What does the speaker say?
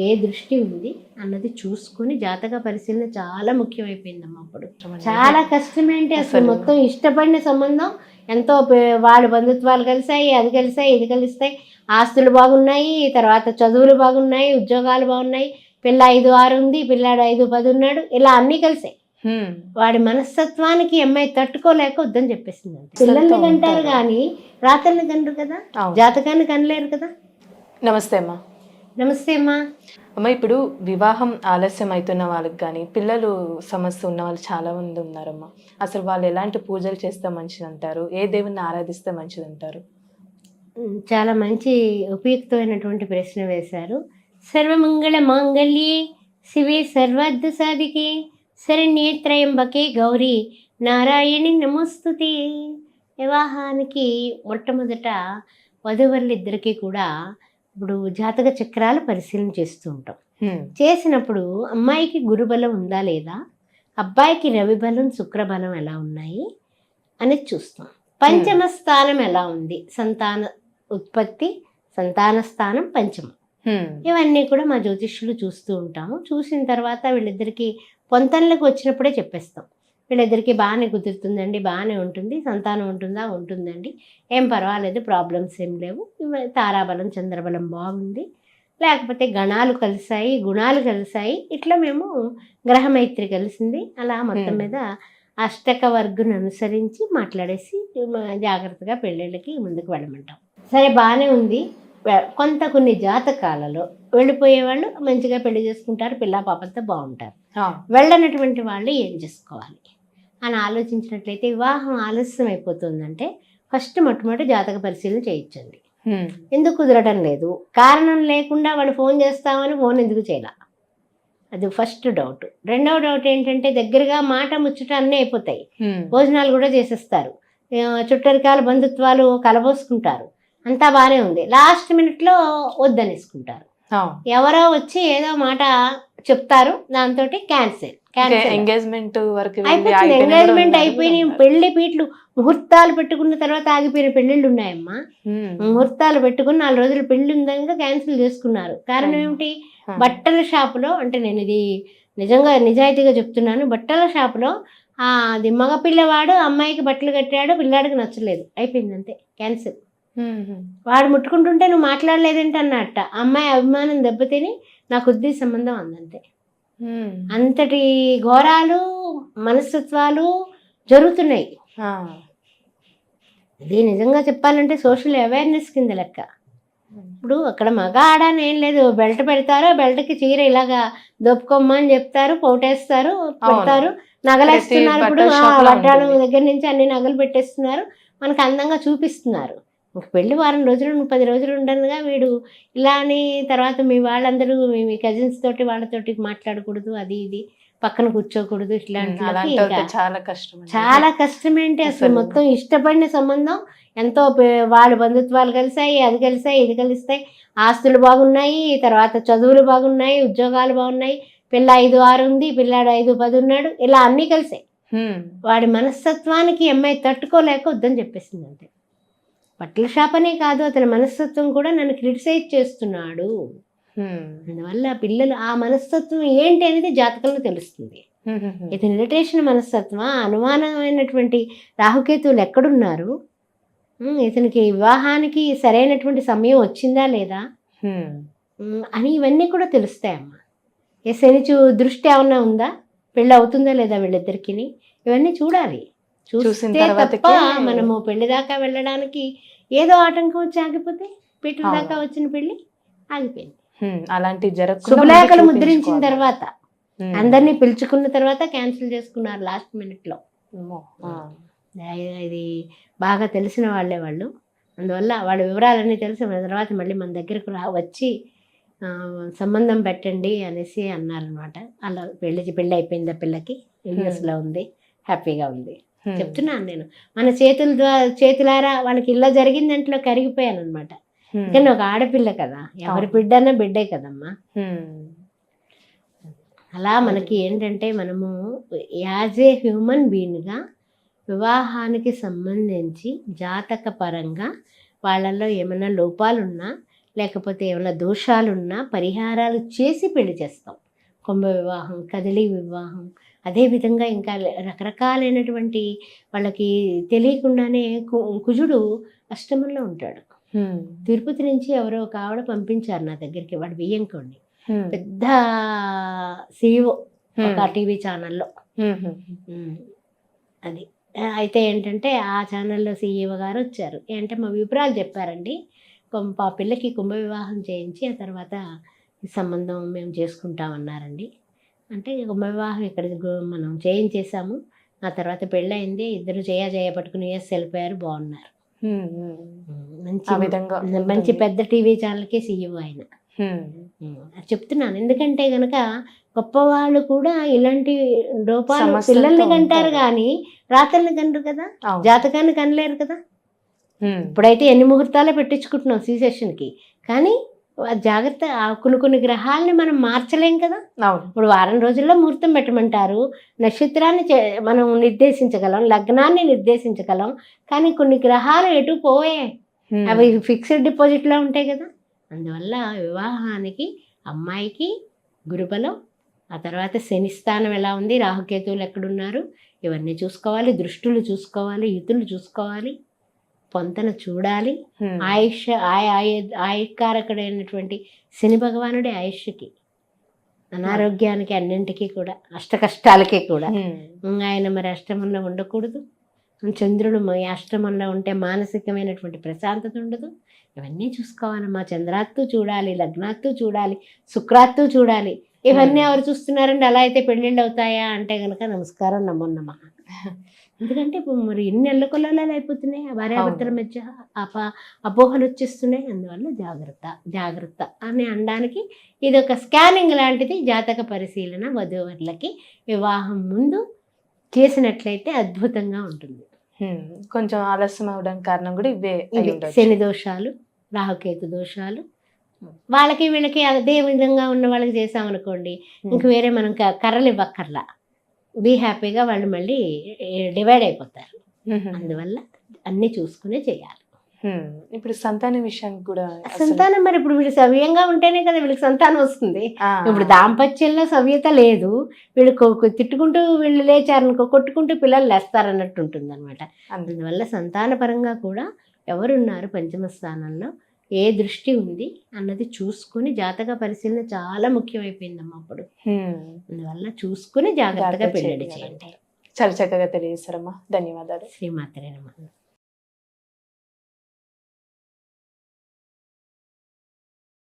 ఏ దృష్టి ఉంది అన్నది చూసుకొని జాతక పరిశీలన చాలా ముఖ్యమైపోయిందమ్మా అప్పుడు. చాలా కష్టమేంటి అసలు మొత్తం ఇష్టపడిన సంబంధం ఎంతో వాళ్ళ బంధుత్వాలు కలిసాయి, అది కలిసాయి, ఇది కలిస్తాయి, ఆస్తులు బాగున్నాయి, తర్వాత చదువులు బాగున్నాయి, ఉద్యోగాలు బాగున్నాయి, పిల్ల 5-6 ఉంది, పిల్లాడు 5-10 ఉన్నాడు, ఇలా అన్నీ కలిసాయి. వాడి మనస్తత్వానికి అమ్మాయి తట్టుకోలేక వద్దని చెప్పేసింది. పిల్లల్ని కంటారు కానీ రాతల్ని కనరు కదా, జాతకాన్ని కనలేరు కదా. నమస్తే అమ్మా. నమస్తే అమ్మా. అమ్మ, ఇప్పుడు వివాహం ఆలస్యం అవుతున్న వాళ్ళకి కానీ పిల్లలు సమస్య ఉన్న వాళ్ళు చాలా మంది ఉన్నారమ్మా. అసలు వాళ్ళు ఎలాంటి పూజలు చేస్తే మంచిది అంటారు? ఏ దేవుణ్ణి ఆరాధిస్తే మంచిది అంటారు? చాలా మంచి ఉపయుక్తమైనటువంటి ప్రశ్న వేశారు. సర్వమంగళ మాంగళ్యే శివే సర్వార్థ సాధికే శరణ్యే త్రయంబకే గౌరీ నారాయణి నమోస్తుతే. వివాహానికి మొట్టమొదట వధువరులిద్దరికీ కూడా ఇప్పుడు జాతక చక్రాలు పరిశీలన చేస్తూ ఉంటాం. చేసినప్పుడు అమ్మాయికి గురుబలం ఉందా లేదా, అబ్బాయికి రవిబలం శుక్రబలం ఎలా ఉన్నాయి అనేది చూస్తాం. పంచమ స్థానం ఎలా ఉంది, సంతాన ఉత్పత్తి, సంతాన స్థానం పంచమం, ఇవన్నీ కూడా మా జ్యోతిష్యులు చూస్తూ ఉంటాము. చూసిన తర్వాత వీళ్ళిద్దరికి పొంతనలకు వచ్చినప్పుడే చెప్పేస్తాం. వీళ్ళిద్దరికి బాగానే కుదురుతుందండి, బాగానే ఉంటుంది, సంతానం ఉంటుందా, ఉంటుందండి, ఏం పర్వాలేదు, ప్రాబ్లమ్స్ ఏం లేవు, తారాబలం చంద్రబలం బాగుంది, లేకపోతే గణాలు కలిసాయి, గుణాలు కలిసాయి, ఇట్లా మేము గ్రహమైత్రి కలిసింది, అలా మొత్తం మీద అష్టక వర్గును అనుసరించి మాట్లాడేసి జాగ్రత్తగా పెళ్ళిళ్ళకి ముందుకు వెళ్ళమంటాం. సరే బాగానే ఉంది. కొన్ని జాతకాలలో వెళ్ళిపోయేవాళ్ళు మంచిగా పెళ్లి చేసుకుంటారు, పిల్ల పాపంతో బాగుంటారు. వెళ్ళనటువంటి వాళ్ళు ఏం చేసుకోవాలి అని ఆలోచించినట్లయితే వివాహం ఆలస్యం అయిపోతుందంటే ఫస్ట్ మొట్టమొదటి జాతక పరిశీలన చేయించండి. ఎందుకు కుదరడం లేదు, కారణం లేకుండా వాళ్ళు ఫోన్ చేస్తామని ఫోన్ ఎందుకు చేయాల, అది ఫస్ట్ డౌట్. రెండవ డౌట్ ఏంటంటే దగ్గరగా మాట ముచ్చట అన్నీ అయిపోతాయి, భోజనాలు కూడా చేసేస్తారు, చుట్టరికాల బంధుత్వాలు కలబోసుకుంటారు, అంతా బాగానే ఉంది, లాస్ట్ మినిట్లో వద్దనేసుకుంటారు. ఎవరో వచ్చి ఏదో మాట చెప్తారు, దాంతో క్యాన్సిల్. ఎంగేజ్మెంట్ ఎంగేజ్మెంట్ అయిపోయి పెళ్లి పీట్లు ముహూర్తాలు పెట్టుకున్న తర్వాత ఆగిపోయిన పెళ్లిళ్ళు ఉన్నాయమ్మా. ముహూర్తాలు పెట్టుకుని 4 రోజులు పెళ్లి ఉందంగా క్యాన్సిల్ చేసుకున్నారు. కారణం ఏమిటి? బట్టల షాపులో, అంటే నేను ఇది నిజంగా నిజాయితీగా చెప్తున్నాను, బట్టల షాపులో అది మగ పిల్లవాడు అమ్మాయికి బట్టలు కట్టాడు, పిల్లాడికి నచ్చలేదు, అయిపోయింది అంతే, క్యాన్సిల్. వాడు ముట్టుకుంటుంటే నువ్వు మాట్లాడలేదేంటి అన్నట్ట, అమ్మాయి అభిమానం దెబ్బతిని నాకు ఉద్ది సంబంధం అందంతే. అంతటి ఘోరాలు మనస్తత్వాలు జరుగుతున్నాయి. ఇది నిజంగా చెప్పాలంటే సోషల్ అవేర్నెస్ కింద లెక్క. ఇప్పుడు అక్కడ మగ ఆడని ఏం లేదు, బెల్ట్ పెడతారు, బెల్ట్కి చీర ఇలాగా దొప్పుకోమ్మని చెప్తారు, పోటేస్తారు, పెడతారు, నగలేస్తున్నారు. ఇప్పుడు వడ్డాణం దగ్గర నుంచి అన్ని నగలు పెట్టేస్తున్నారు, మనకు అందంగా చూపిస్తున్నారు. పెళ్ళి వారం రోజులు 10 రోజులు ఉండనుగా వీడు ఇలా అని, తర్వాత మీ వాళ్ళందరూ మీ కజిన్స్ తోటి వాళ్ళతోటి మాట్లాడకూడదు, అది ఇది పక్కన కూర్చోకూడదు, ఇట్లాంటి చాలా కష్టమేంటి అసలు మొత్తం ఇష్టపడిన సంబంధం ఎంతో వాళ్ళ బంధుత్వాలు కలిసాయి, అది కలిసాయి, ఇది కలిస్తాయి, ఆస్తులు బాగున్నాయి, తర్వాత చదువులు బాగున్నాయి, ఉద్యోగాలు బాగున్నాయి, పిల్ల 5-6 ఉంది, పిల్లాడు 5-10 ఉన్నాడు, ఇలా అన్నీ కలిసాయి. వాడి మనస్తత్వానికి అమ్మాయి తట్టుకోలేక వద్దని చెప్పేసింది అంతే. బట్టల షాప్ అనే కాదు, అతని మనస్తత్వం కూడా నన్ను క్రిటిసైజ్ చేస్తున్నాడు. అందువల్ల పిల్లలు ఆ మనస్తత్వం ఏంటి అనేది జాతకంలో తెలుస్తుంది. ఇతని ఇరిటేషన్ మనస్తత్వం, అనుమానమైనటువంటి రాహుకేతువులు ఎక్కడున్నారు, ఇతనికి వివాహానికి సరైనటువంటి సమయం వచ్చిందా లేదా అని ఇవన్నీ కూడా తెలుస్తాయమ్మా. ఏ శని దృష్టి ఏమన్నా ఉందా, పెళ్ళి అవుతుందా లేదా వీళ్ళిద్దరికి, ఇవన్నీ చూడాలి. చూస్తే తప్ప మనము పెళ్లి దాకా వెళ్ళడానికి ఏదో ఆటంకం వచ్చి ఆగిపోతే, పీటల దాకా వచ్చిన పెళ్లి ఆగిపోయింది. అలాంటి శుభలేఖలు ముద్రించిన తర్వాత అందరినీ పిలుచుకున్న తర్వాత క్యాన్సిల్ చేసుకున్నారు లాస్ట్ మినిట్లో. ఇది బాగా తెలిసిన వాళ్ళే వాళ్ళు, అందువల్ల వాళ్ళ వివరాలన్నీ తెలిసిన తర్వాత మళ్ళీ మన దగ్గరకు వచ్చి సంబంధం పెట్టండి అనేసి అన్నారనమాట. అలా పెళ్ళి అయిపోయింది, ఆ పిల్లకి యూఎస్లో ఉంది, హ్యాపీగా ఉంది. చెప్తున్నాను నేను, మన చేతులారా వాళ్ళకి ఇలా జరిగిన దాంట్లో కరిగిపోయాను అనమాట. కానీ ఒక ఆడపిల్ల కదా, ఎవరి బిడ్డన్నా బిడ్డే కదమ్మా. అలా మనకి ఏంటంటే మనము యాజ్ ఏ హ్యూమన్ బీయింగ్గా వివాహానికి సంబంధించి జాతక పరంగా వాళ్ళల్లో ఏమైనా లోపాలున్నా లేకపోతే ఏమైనా దోషాలున్నా పరిహారాలు చేసి పెళ్లి చేస్తాం. కుంభ వివాహం, కదలి వివాహం, అదేవిధంగా ఇంకా రకరకాలైనటువంటి వాళ్ళకి తెలియకుండానే కుజుడు అష్టమంలో ఉంటాడు. తిరుపతి నుంచి ఎవరో ఒక ఆవిడ పంపించారు నా దగ్గరికి, వాడు బియ్యంకోండి, పెద్ద CEO ఒక టీవీ ఛానల్లో. అది అయితే ఏంటంటే ఆ ఛానల్లో CEO గారు వచ్చారు. ఏంటంటే మా వివరాలు చెప్పారండి, ఆ పిల్లకి కుంభ వివాహం చేయించి ఆ తర్వాత ఈ సంబంధం మేము చేసుకుంటామన్నారండి. అంటే కుంభ వివాహం ఇక్కడ మనం చేయించేసాము, ఆ తర్వాత పెళ్ళయింది, ఇద్దరు చేయ పట్టుకుని US వెళ్ళిపోయారు, బాగున్నారు. మంచి పెద్ద టీవీ ఛానల్కి CEO ఆయన. చెప్తున్నాను ఎందుకంటే గనక గొప్పవాళ్ళు కూడా ఇలాంటి రూపాలు పిల్లల్ని కంటారు కానీ రాతల్ని కనరు కదా, జాతకాన్ని కనలేరు కదా. ఇప్పుడైతే ఎన్ని ముహూర్తాలే పెట్టించుకుంటున్నాం C-సెక్షన్కి, కానీ జాగ్రత్త కొన్ని గ్రహాలని మనం మార్చలేం కదా. ఇప్పుడు వారం రోజుల్లో ముహూర్తం పెట్టమంటారు, నక్షత్రాన్ని మనం నిర్దేశించగలం, లగ్నాన్ని నిర్దేశించగలం, కానీ కొన్ని గ్రహాలు ఎటు పోయే, అవి ఫిక్స్డ్ డిపాజిట్లో ఉంటాయి కదా. అందువల్ల వివాహానికి అమ్మాయికి గురుబలం, ఆ తర్వాత శని స్థానం ఎలా ఉంది, రాహుకేతువులు ఎక్కడున్నారు, ఇవన్నీ చూసుకోవాలి, దృష్టులు చూసుకోవాలి, యుతులు చూసుకోవాలి, పొంతన చూడాలి. ఆయుకారకుడైనటువంటి శని భగవానుడి ఆయుష్కి, అనారోగ్యానికి, అన్నింటికి కూడా, అష్ట కష్టాలకి కూడా ఆయన మరి అష్టమంలో ఉండకూడదు. చంద్రుడు అష్టమంలో ఉంటే మానసికమైనటువంటి ప్రశాంతత ఉండదు. ఇవన్నీ చూసుకోవాలమ్మా. చంద్రాత్తు చూడాలి, లగ్నాత్తు చూడాలి, శుక్రాత్తు చూడాలి. ఇవన్నీ ఎవరు చూస్తున్నారండి? అలా అయితే పెళ్ళిళ్ళు అవుతాయా అంటే కనుక నమస్కారం, నమో నమః. ఎందుకంటే ఇప్పుడు మరి ఎన్ని ఎల్లకొల్లాలు అయిపోతున్నాయి, భార్యాభర్తల మధ్య అపోహలు వచ్చేస్తున్నాయి. అందువల్ల జాగ్రత్త అని అనడానికి ఇది ఒక స్కానింగ్ లాంటిది. జాతక పరిశీలన వధూవరులకి వివాహం ముందు చేసినట్లయితే అద్భుతంగా ఉంటుంది. కొంచెం ఆలస్యం అవడానికి కారణం కూడా ఇవే, శని దోషాలు, రాహుకేతు దోషాలు. వాళ్ళకి వీళ్ళకి అదే విధంగా ఉన్న వాళ్ళకి చేసామనుకోండి, ఇంక వేరే మనం కర్రలు ఇవ్వక్కర్లా, బీ హ్యాపీగా వాళ్ళు మళ్ళీ డివైడ్ అయిపోతారు. అందువల్ల అన్నీ చూసుకునే చేయాలి. ఇప్పుడు సంతానం విషయానికి కూడా, సంతానం మరి ఇప్పుడు వీళ్ళు సవ్యంగా ఉంటేనే కదా వీళ్ళకి సంతానం వస్తుంది. ఇప్పుడు దాంపత్యంలో సవ్యత లేదు, వీళ్ళు తిట్టుకుంటూ వీళ్ళు లేచారనుకో, కొట్టుకుంటూ పిల్లలు లేస్తారన్నట్టు ఉంటుంది అనమాట. అందువల్ల సంతాన పరంగా కూడా ఎవరున్నారు పంచమ స్థానంలో, ఏ దృష్టి ఉంది అన్నది చూసుకుని, జాతక పరిశీలన చాలా ముఖ్యమైపోయిందమ్మా అప్పుడు. అందువల్ల చూసుకుని జాగ్రత్తగా పెళ్ళి చేయండి. చాలా చక్కగా తెలియజేస్తారమ్మా. ధన్యవాదాలు. శ్రీమాత్రే నమః.